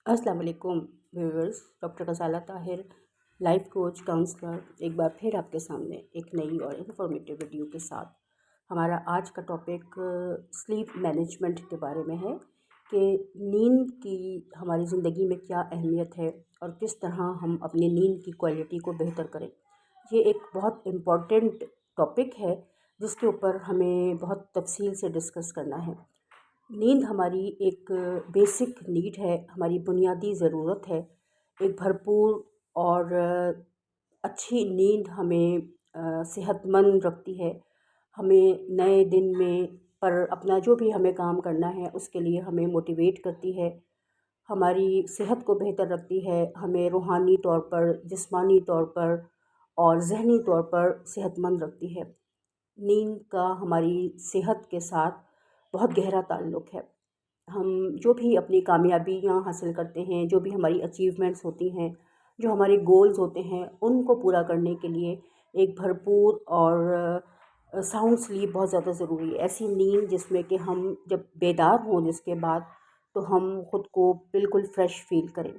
अस्सलाम वालेकुम viewers. Doctor Ghazala Tahir, life coach counsellor, एक बार फिर आपके सामने एक नई और इन्फॉर्मेटिव वीडियो के साथ। हमारा आज का टॉपिक स्लीप मैनेजमेंट के बारे में है कि नींद की हमारी ज़िंदगी में क्या अहमियत है और किस तरह हम अपनी नींद की क्वालिटी को बेहतर करें। ये एक बहुत इम्पॉर्टेंट टॉपिक है जिसके ऊपर हमें बहुत तफसील से डिस्कस करना है। नींद हमारी एक बेसिक नीड है, हमारी बुनियादी ज़रूरत है। एक भरपूर और अच्छी नींद हमें सेहतमंद रखती है। हमें नए दिन में पर अपना जो भी हमें काम करना है उसके लिए हमें मोटिवेट करती है, हमारी सेहत को बेहतर रखती है, हमें रूहानी तौर पर, जिस्मानी तौर पर और ज़हनी तौर पर सेहतमंद रखती है। नींद का हमारी सेहत के साथ बहुत गहरा ताल्लुक़ है। हम जो भी अपनी कामयाबियाँ हासिल करते हैं, जो भी हमारी अचीवमेंट्स होती हैं, जो हमारे गोल्स होते हैं, उनको पूरा करने के लिए एक भरपूर और साउंड स्लीप बहुत ज़्यादा ज़रूरी है। ऐसी नींद जिसमें कि हम जब बेदार हों जिसके बाद, तो हम ख़ुद को बिल्कुल फ़्रेश फ़ील करें।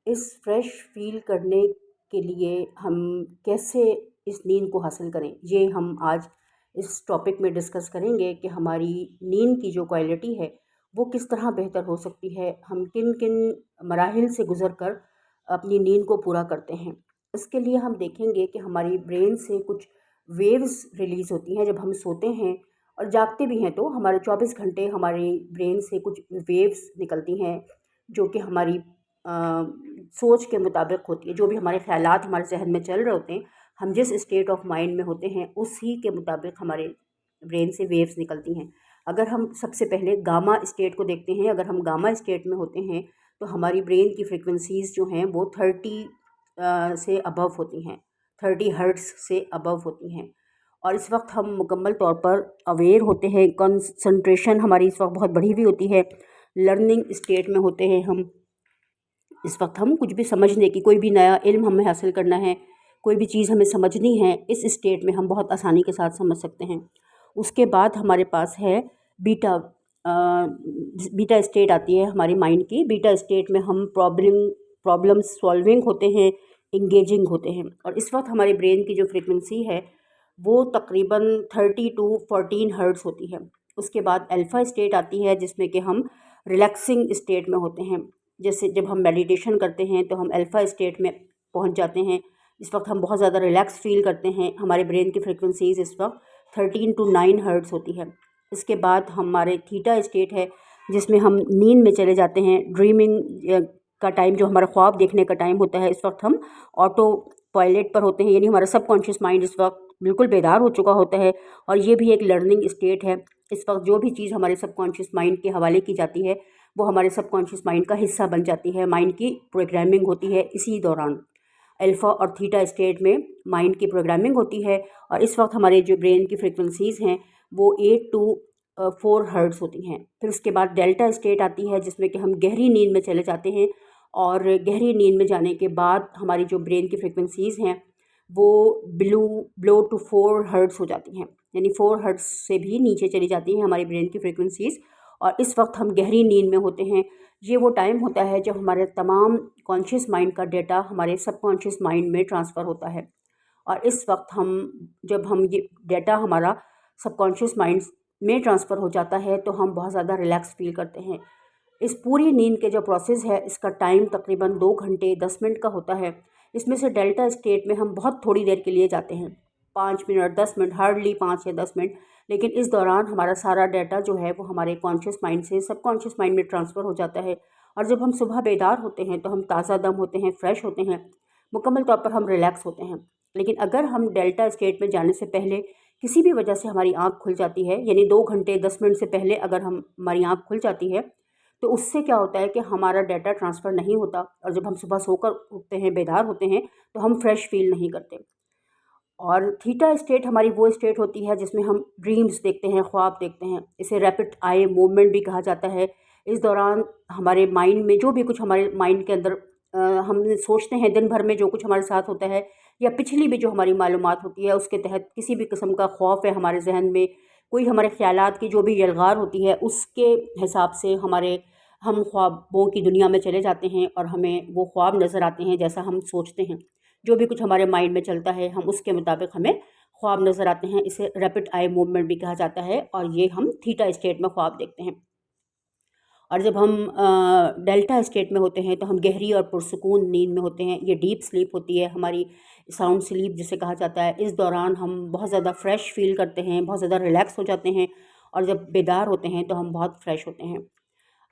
इस फ़्रेश फ़ील करने के लिए हम कैसे इस नींद को हासिल करें, ये हम आज इस टॉपिक में डिस्कस करेंगे कि हमारी नींद की जो क्वालिटी है वो किस तरह बेहतर हो सकती है, हम किन किन मराहिल से गुज़र कर अपनी नींद को पूरा करते हैं। इसके लिए हम देखेंगे कि हमारी ब्रेन से कुछ वेव्स रिलीज़ होती हैं जब हम सोते हैं और जागते भी हैं, तो हमारे 24 घंटे हमारी ब्रेन से कुछ वेव्स निकलती हैं जो कि हमारी सोच के मुताबिक होती है। जो भी हमारे ख़यालात हमारे ज़हन में चल रहे होते हैं, हम जिस स्टेट ऑफ माइंड में होते हैं उसी के मुताबिक हमारे ब्रेन से वेव्स निकलती हैं। अगर हम सबसे पहले गामा स्टेट को देखते हैं, अगर हम गामा स्टेट में होते हैं तो हमारी ब्रेन की फ्रीक्वेंसीज़ जो हैं वो 30 से अबव होती हैं, 30 हर्ट्ज़ से अबव होती हैं। और इस वक्त हम मुकम्मल तौर पर अवेयर होते हैं, कंसंट्रेशन हमारी इस वक्त बहुत बढ़ी हुई होती है, लर्निंग स्टेट में होते हैं हम। इस वक्त हम कुछ भी समझने की, कोई भी नया इल्म हमें हासिल करना है, कोई भी चीज़ हमें समझनी है, इस स्टेट में हम बहुत आसानी के साथ समझ सकते हैं। उसके बाद हमारे पास है बीटा बीटा स्टेट आती है हमारी माइंड की। बीटा स्टेट में हम प्रॉब्लम सॉल्विंग होते हैं, इंगेजिंग होते हैं। और इस वक्त हमारे ब्रेन की जो फ्रीक्वेंसी है वो तकरीबन 30 टू 14 हर्ट्ज़ होती है। उसके बाद अल्फ़ा स्टेट आती है जिसमें कि हम रिलैक्सिंग स्टेट में होते हैं। जैसे जब हम मेडिटेशन करते हैं तो हम अल्फ़ा स्टेट में पहुंच जाते हैं। इस वक्त हम बहुत ज़्यादा रिलैक्स फ़ील करते हैं। हमारे ब्रेन की फ्रीक्वेंसीज़ इस वक्त 13 टू 9 हर्ट्ज़ होती है। इसके बाद हमारे थीटा स्टेट है जिसमें हम नींद में चले जाते हैं। ड्रीमिंग का टाइम, जो हमारा ख्वाब देखने का टाइम होता है, इस वक्त हम ऑटो पायलट पर होते हैं, यानी हमारा सबकॉन्शियस माइंड इस वक्त बिल्कुल बेदार हो चुका होता है। और ये भी एक लर्निंग स्टेट है। इस वक्त जो भी चीज़ हमारे सबकॉन्शियस माइंड के हवाले की जाती है वो हमारे सबकॉन्शियस माइंड का हिस्सा बन जाती है। माइंड की प्रोग्रामिंग होती है इसी दौरान। अल्फ़ा और थीटा स्टेट में माइंड की प्रोग्रामिंग होती है। और इस वक्त हमारे जो ब्रेन की फ्रीक्वेंसीज़ हैं वो 8 टू 4 हर्ट्ज़ होती हैं। फिर उसके बाद डेल्टा स्टेट आती है जिसमें कि हम गहरी नींद में चले जाते हैं। और गहरी नींद में जाने के बाद हमारी जो ब्रेन की फ्रीक्वेंसीज़ हैं वो बिलो टू 4 हर्ट्ज़ हो जाती हैं, यानी 4 हर्ट्ज़ से भी नीचे चली जाती हैं हमारी ब्रेन की फ्रीक्वेंसीज़। और इस वक्त हम गहरी नींद में होते हैं। ये वो टाइम होता है जब हमारे तमाम कॉन्शियस माइंड का डेटा हमारे सबकॉन्शियस माइंड में ट्रांसफ़र होता है। और इस वक्त जब हम ये डेटा हमारा सबकॉन्शियस माइंड में ट्रांसफ़र हो जाता है तो हम बहुत ज़्यादा रिलैक्स फ़ील करते हैं। इस पूरी नींद के जो प्रोसेस है इसका टाइम तकरीबन 2 घंटे 10 मिनट का होता है। इसमें से डेल्टा स्टेट में हम बहुत थोड़ी देर के लिए जाते हैं, 5 मिनट 10 मिनट, हार्डली 5 या 10 मिनट। लेकिन इस दौरान हमारा सारा डाटा जो है वो हमारे कॉन्शियस माइंड से सबकॉन्शियस माइंड में ट्रांसफ़र हो जाता है। और जब हम सुबह बेदार होते हैं तो हम ताज़ा दम होते हैं, फ़्रेश होते हैं, मुकम्मल तौर पर हम रिलैक्स होते हैं। लेकिन अगर हम डेल्टा स्टेट में जाने से पहले किसी भी वजह से हमारी आँख खुल जाती है, यानी 2 घंटे 10 मिनट से पहले अगर हमारी आँख खुल जाती है, तो उससे क्या होता है कि हमारा डाटा ट्रांसफ़र नहीं होता। और जब हम सुबह सोकर उठते हैं, बेदार होते हैं, तो हम फ़्रेश फ़ील नहीं करते। और थीटा स्टेट हमारी वो स्टेट होती है जिसमें हम ड्रीम्स देखते हैं, ख्वाब देखते हैं। इसे रैपिड आई मूवमेंट भी कहा जाता है। इस दौरान हमारे माइंड में जो भी कुछ हमारे माइंड के अंदर हम सोचते हैं, दिन भर में जो कुछ हमारे साथ होता है या पिछली भी जो हमारी मालूमात होती है उसके तहत किसी भी किस्म का खौफ है हमारे जहन में, कोई हमारे ख़यालात की जो भी यलगार होती है उसके हिसाब से हमारे हम ख्वाबों की दुनिया में चले जाते हैं और हमें वो ख्वाब नज़र आते हैं जैसा हम सोचते हैं। जो भी कुछ हमारे माइंड में चलता है हम उसके मुताबिक हमें ख्वाब नज़र आते हैं। इसे रैपिड आई मूवमेंट भी कहा जाता है और ये हम थीटा स्टेट में ख्वाब देखते हैं। और जब हम डेल्टा स्टेट में होते हैं तो हम गहरी और पुरसुकून नींद में होते हैं। ये डीप स्लीप होती है हमारी, साउंड स्लीप जिसे कहा जाता है। इस दौरान हम बहुत ज़्यादा फ्रेश फील करते हैं, बहुत ज़्यादा रिलैक्स हो जाते हैं और जब बेदार होते हैं तो हम बहुत फ्रेश होते हैं।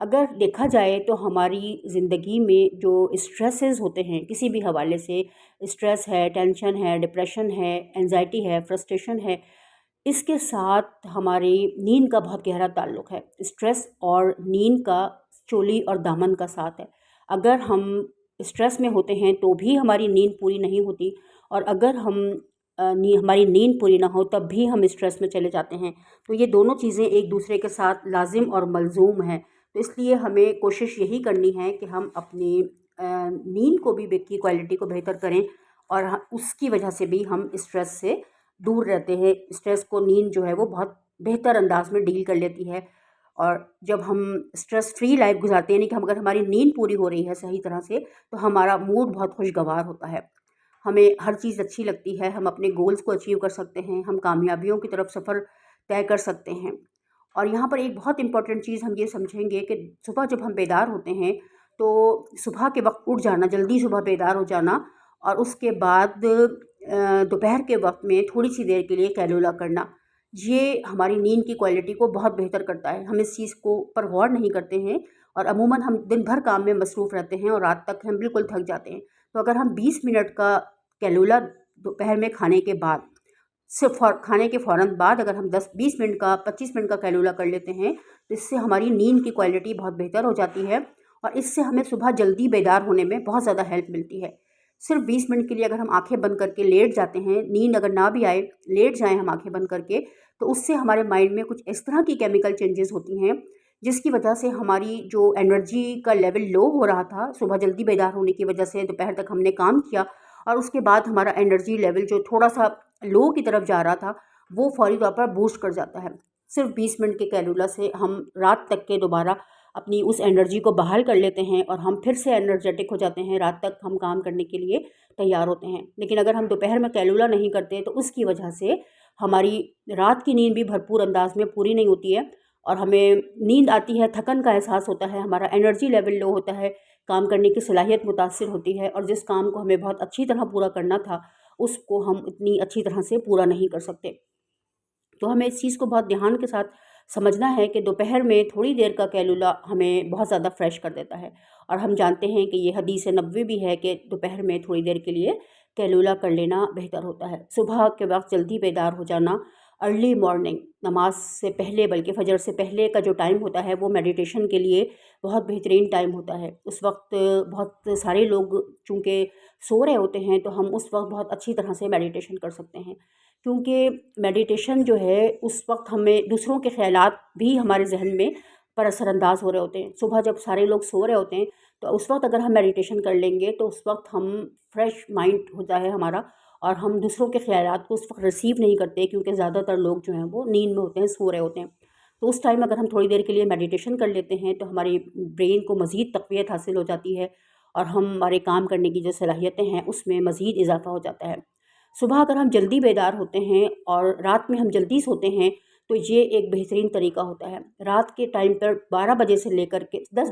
अगर देखा जाए तो हमारी ज़िंदगी में जो स्ट्रेसेस होते हैं किसी भी हवाले से, स्ट्रेस है, टेंशन है, डिप्रेशन है, एंजाइटी है, फ्रस्ट्रेशन है, इसके साथ हमारी नींद का बहुत गहरा ताल्लुक़ है। स्ट्रेस और नींद का चोली और दामन का साथ है। अगर हम स्ट्रेस में होते हैं तो भी हमारी नींद पूरी नहीं होती, और अगर हमारी नींद पूरी ना हो तब भी हम स्ट्रेस में चले जाते हैं। तो ये दोनों चीज़ें एक दूसरे के साथ लाजिम और मलज़ूम हैं। तो इसलिए हमें कोशिश यही करनी है कि हम अपनी नींद को भी की क्वालिटी को बेहतर करें, और उसकी वजह से भी हम स्ट्रेस से दूर रहते हैं। स्ट्रेस को नींद जो है वो बहुत बेहतर अंदाज में डील कर लेती है। और जब हम स्ट्रेस फ्री लाइफ गुजारते हैं, यानी कि अगर हमारी नींद पूरी हो रही है सही तरह से, तो हमारा मूड बहुत खुशगवार होता है, हमें हर चीज़ अच्छी लगती है, हम अपने गोल्स को अचीव कर सकते हैं, हम कामयाबियों की तरफ सफ़र तय कर सकते हैं। और यहाँ पर एक बहुत इम्पॉर्टेंट चीज़ हम ये समझेंगे कि सुबह जब हम बेदार होते हैं तो सुबह के वक्त उठ जाना, जल्दी सुबह बेदार हो जाना, और उसके बाद दोपहर के वक्त में थोड़ी सी देर के लिए कैलुला करना, ये हमारी नींद की क्वालिटी को बहुत बेहतर करता है। हम इस चीज़ को पर गौर नहीं करते हैं और अमूमन हम दिन भर काम में मसरूफ़ रहते हैं और रात तक हम बिल्कुल थक जाते हैं। तो अगर हम 20 मिनट का कैलुला दोपहर में खाने के बाद, सिर्फ खाने के फ़ौरन बाद अगर हम 10-20 मिनट का 25 मिनट का कैलुला कर लेते हैं तो इससे हमारी नींद की क्वालिटी बहुत बेहतर हो जाती है और इससे हमें सुबह जल्दी बेदार होने में बहुत ज़्यादा हेल्प मिलती है। सिर्फ 20 मिनट के लिए अगर हम आंखें बंद करके लेट जाते हैं, नींद अगर ना भी आए, लेट जाएं हम आंखें बंद करके, तो उससे हमारे माइंड में कुछ इस तरह की केमिकल चेंजेस होती हैं जिसकी वजह से हमारी जो एनर्जी का लेवल लो हो रहा था सुबह जल्दी बेदार होने की वजह से, दोपहर तक हमने काम किया और उसके बाद हमारा एनर्जी लेवल जो थोड़ा सा लो की तरफ जा रहा था वो फौरी तौर पर बूस्ट कर जाता है। सिर्फ 20 मिनट के कैलुला से हम रात तक के दोबारा अपनी उस एनर्जी को बहाल कर लेते हैं और हम फिर से एनर्जेटिक हो जाते हैं, रात तक हम काम करने के लिए तैयार होते हैं। लेकिन अगर हम दोपहर में कैलुला नहीं करते तो उसकी वजह से हमारी रात की नींद भी भरपूर अंदाज में पूरी नहीं होती है और हमें नींद आती है, थकन का एहसास होता है, हमारा एनर्जी लेवल लो होता है, काम करने की सलाहियत मुतासिर होती है और जिस काम को हमें बहुत अच्छी तरह पूरा करना था उसको हम इतनी अच्छी तरह से पूरा नहीं कर सकते। तो हमें इस चीज़ को बहुत ध्यान के साथ समझना है कि दोपहर में थोड़ी देर का कैलुला हमें बहुत ज़्यादा फ्रेश कर देता है और हम जानते हैं कि ये हदीस नबवी भी है कि दोपहर में थोड़ी देर के लिए कैलुला कर लेना बेहतर होता है। सुबह के वक्त जल्दी बेदार हो जाना, अर्ली मॉर्निंग नमाज से पहले, बल्कि फजर से पहले का जो टाइम होता है वो मेडिटेशन के लिए बहुत बेहतरीन टाइम होता है। उस वक्त बहुत सारे लोग चूँकि सो रहे होते हैं तो हम उस वक्त बहुत अच्छी तरह से मेडिटेशन कर सकते हैं, क्योंकि मेडिटेशन जो है उस वक्त हमें दूसरों के ख़यालात भी हमारे जहन में पर असरअंदाज हो रहे होते हैं। सुबह जब सारे लोग सो रहे होते हैं तो उस वक्त अगर हम मेडिटेशन कर लेंगे तो उस वक्त हम फ्रेश माइंड होता है हमारा और हम दूसरों के ख़यालात को उस वक्त रिसीव नहीं करते, क्योंकि ज़्यादातर लोग जो हैं वो नींद में होते हैं, सो रहे होते हैं। तो उस टाइम अगर हम थोड़ी देर के लिए मेडिटेशन कर लेते हैं तो हमारी ब्रेन को मज़ीद तक़वियत हासिल हो जाती है और हमारे काम करने की जो सलाहियतें हैं उसमें मज़ीद इजाफ़ा हो जाता है। सुबह अगर हम जल्दी बेदार होते हैं और रात में हम जल्दी सोते हैं तो ये एक बेहतरीन तरीका होता है। रात के टाइम पर 12 बजे से लेकर के 10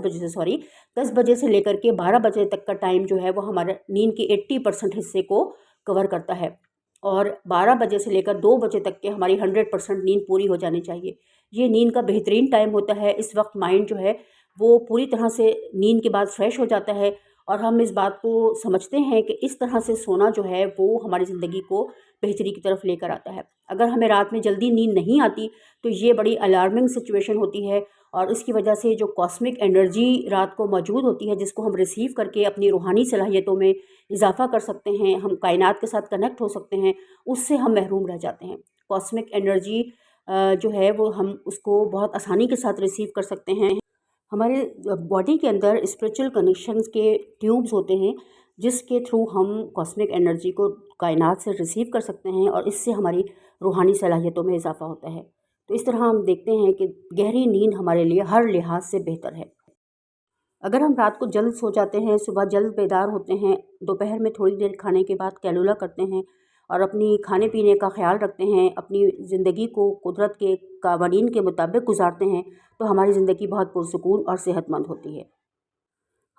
बजे से लेकर के 12 बजे तक का टाइम जो है वो हमारे नींद के 80% हिस्से को कवर करता है और 12 बजे से लेकर 2 बजे तक के हमारी 100% नींद पूरी हो जानी चाहिए। ये नींद का बेहतरीन टाइम होता है। इस वक्त माइंड जो है वो पूरी तरह से नींद के बाद फ्रेश हो जाता है और हम इस बात को समझते हैं कि इस तरह से सोना जो है वो हमारी ज़िंदगी को बेहतरी की तरफ लेकर आता है। अगर हमें रात में जल्दी नींद नहीं आती तो ये बड़ी अलार्मिंग सिचुएशन होती है और इसकी वजह से जो कॉस्मिक एनर्जी रात को मौजूद होती है जिसको हम रिसीव करके अपनी रूहानी सलाहियतों में इजाफ़ा कर सकते हैं, हम कायनात के साथ कनेक्ट हो सकते हैं, उससे हम महरूम रह जाते हैं। कॉस्मिक एनर्जी जो है वो हम उसको बहुत आसानी के साथ रिसीव कर सकते हैं। हमारे बॉडी के अंदर स्पिरिचुअल कनेक्शंस के ट्यूब्स होते हैं जिसके थ्रू हम कॉस्मिक एनर्जी को कायनात से रिसीव कर सकते हैं और इससे हमारी रूहानी सलाहियतों में इजाफ़ा होता है। तो इस तरह हम देखते हैं कि गहरी नींद हमारे लिए हर लिहाज से बेहतर है। अगर हम रात को जल्द सो जाते हैं, सुबह जल्द बेदार होते हैं, दोपहर में थोड़ी देर खाने के बाद कैलुला करते हैं और अपनी खाने पीने का ख्याल रखते हैं, अपनी ज़िंदगी को कुदरत के कवानीन के मुताबिक गुजारते हैं, तो हमारी ज़िंदगी बहुत पुरसुकून और सेहतमंद होती है।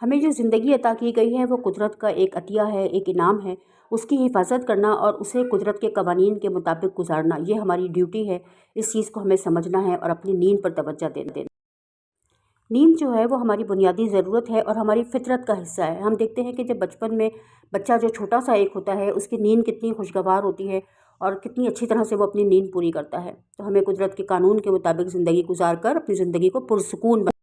हमें जो ज़िंदगी अता की गई है वो कुदरत का एक अतिया है, एक इनाम है। उसकी हिफाजत करना और उसे कुदरत के कवानीन के मुताबिक गुजारना, ये हमारी ड्यूटी है। इस चीज़ को हमें समझना है और अपनी नींद पर तवज्जो देना। नींद जो है वो हमारी बुनियादी ज़रूरत है और हमारी फ़ितरत का हिस्सा है। हम देखते हैं कि जब बचपन में बच्चा जो छोटा सा एक होता है, उसकी नींद कितनी खुशगवार होती है और कितनी अच्छी तरह से वो अपनी नींद पूरी करता है। तो हमें कुदरत के कानून के मुताबिक ज़िंदगी गुजार कर अपनी ज़िंदगी को पुरसुकून